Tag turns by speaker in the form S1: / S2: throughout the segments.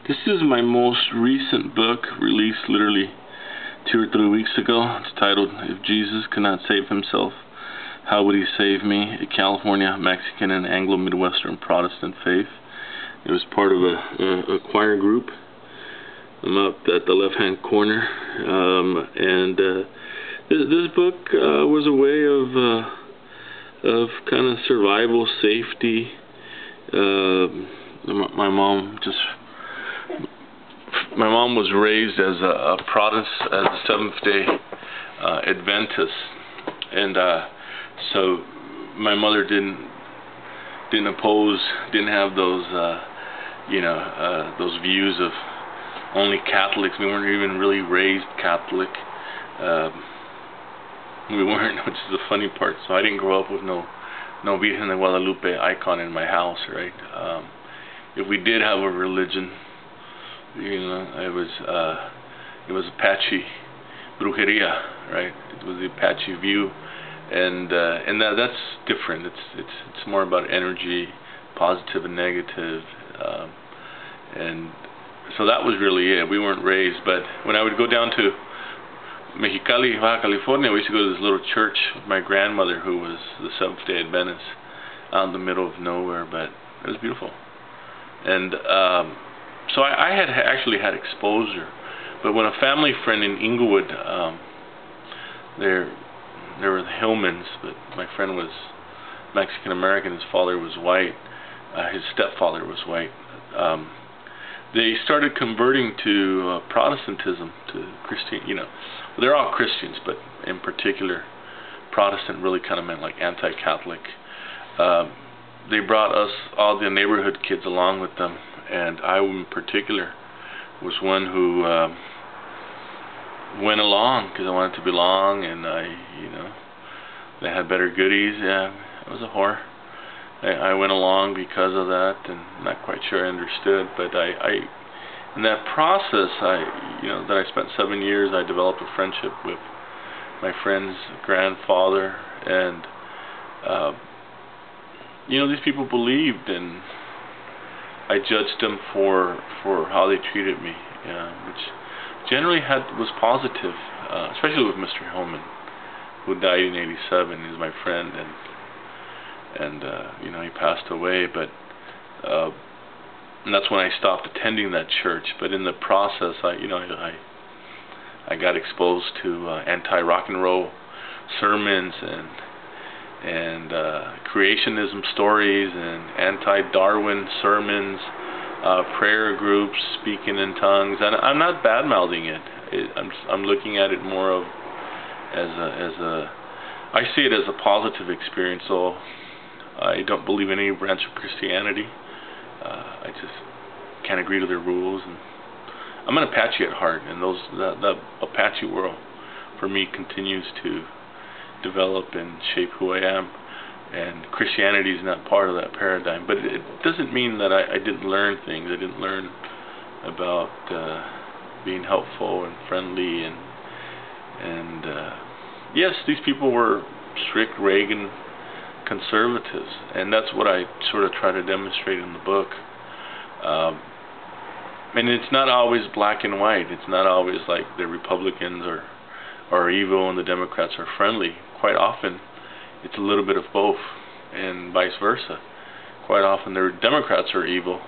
S1: This is my most recent book, released literally 2 or 3 weeks ago. It's titled, If Jesus Could Not Save Himself, How Would He Save Me? A California, Mexican, and Anglo-Midwestern Protestant Faith. It was part of a choir group. I'm up at the left-hand corner. This book was a way of kind of survival, safety. My mom was raised as a Protestant, as a Seventh-day Adventist, and so my mother didn't oppose, didn't have those those views of only Catholics. We weren't even really raised Catholic. We weren't, which is the funny part. So I didn't grow up with no Virgen de Guadalupe icon in my house, right? If we did have a religion, it was Apache brujeria, right? It was the Apache view, and that's different. It's more about energy, positive and negative, and so that was really it. We weren't raised, but when I would go down to Mexicali, Baja California, we used to go to this little church with my grandmother, who was the Seventh-day Adventist, out in the middle of nowhere, but it was beautiful. And so I had actually had exposure, but when a family friend in Inglewood, there were the Hillmans, but my friend was Mexican American. His father was white. His stepfather was white. They started converting to Protestantism, to Christian. They're all Christians, but in particular, Protestant really kind of meant like anti-Catholic. They brought us, all the neighborhood kids, along with them, and I in particular was one who went along because I wanted to belong, and they had better goodies. Yeah, I was a whore. I went along because of that, and not quite sure I understood, but I in that process, that I spent 7 years, I developed a friendship with my friend's grandfather, and these people believed, and I judged them for how they treated me, which generally was positive, especially with Mr. Hillman, who died in '87. He's my friend, and he passed away, but and that's when I stopped attending that church. But in the process, I got exposed to anti-rock and roll sermons and creationism stories and anti-Darwin sermons, prayer groups, speaking in tongues, and I'm not bad-mouthing it. I'm looking at it more of I see it as a positive experience. So I don't believe in any branch of Christianity. I just can't agree to their rules, and I'm an Apache at heart, and that Apache world for me continues to develop and shape who I am, and Christianity is not part of that paradigm. But it doesn't mean that I didn't learn things. I didn't learn about being helpful and friendly, and yes, these people were strict Reagan conservatives, and that's what I sort of try to demonstrate in the book. And it's not always black and white. It's not always like the Republicans are evil and the Democrats are friendly. Quite often, it's a little bit of both, and vice versa. Quite often, the Democrats are evil,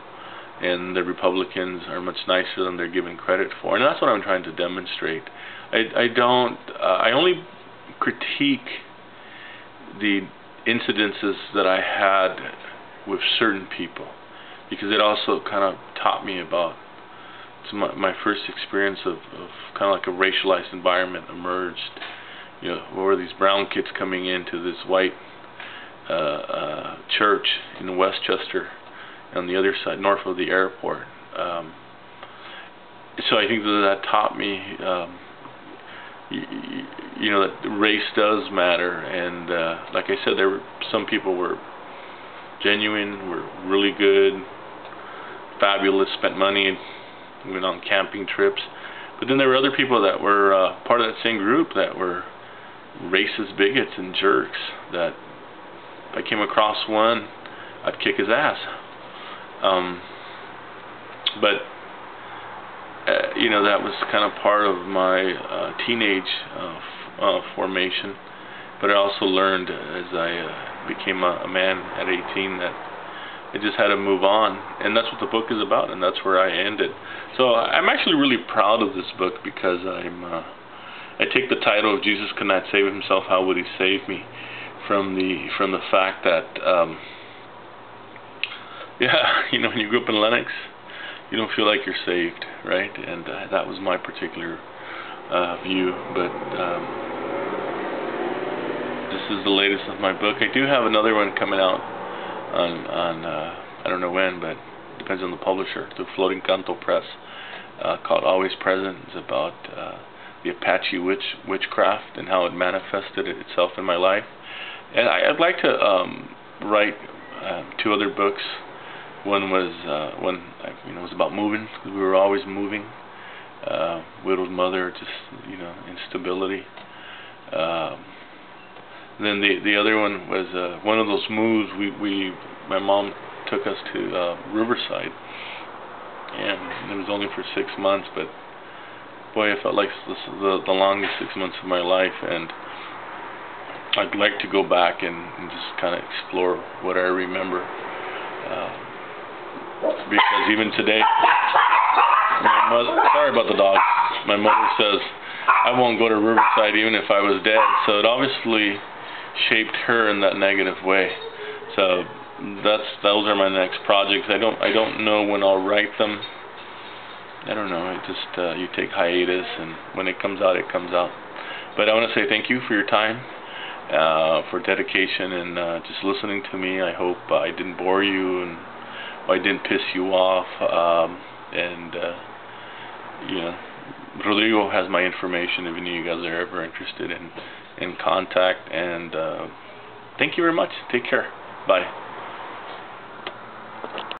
S1: and the Republicans are much nicer than they're given credit for. And that's what I'm trying to demonstrate. I only critique the incidences that I had with certain people, because it also kind of taught me about my first experience of kind of like a racialized environment emerged. Where were these brown kids coming into this white church in Westchester on the other side, north of the airport. So I think that taught me that race does matter, and like I said, some people were genuine, were really good, fabulous, spent money, went on camping trips. But then there were other people that were part of that same group that were racist bigots and jerks, that if I came across one, I'd kick his ass. But you know, that was kind of part of my teenage formation. But I also learned as I became a man at 18 that I just had to move on, and that's what the book is about, and that's where I ended. So I'm actually really proud of this book because I take the title of Jesus Could Not Save Himself, How Would He Save Me? From the fact that yeah, you know, when you grew up in Lenox, you don't feel like you're saved, right? And that was my particular view. But this is the latest of my book. I do have another one coming out on I don't know when, but depends on the publisher, through Floating Canto Press, called Always Present. It's about the Apache witchcraft and how it manifested itself in my life. And I'd like to write 2 other books. One was when it was about moving, because we were always moving. Widowed mother, just instability. Then the other one was one of those moves. My mom took us to Riverside, and it was only for 6 months, but boy, I felt like the longest 6 months of my life, and I'd like to go back and just kind of explore what I remember, because even today, my mother, sorry about the dog, my mother says I won't go to Riverside even if I was dead. So it obviously shaped her in that negative way. So those are my next projects. I don't know when I'll write them. I don't know. It just you take hiatus, and when it comes out, it comes out. But I want to say thank you for your time, for dedication, and just listening to me. I hope I didn't bore you, and I didn't piss you off. Rodrigo has my information if any of you guys are ever interested in contact. And thank you very much. Take care. Bye.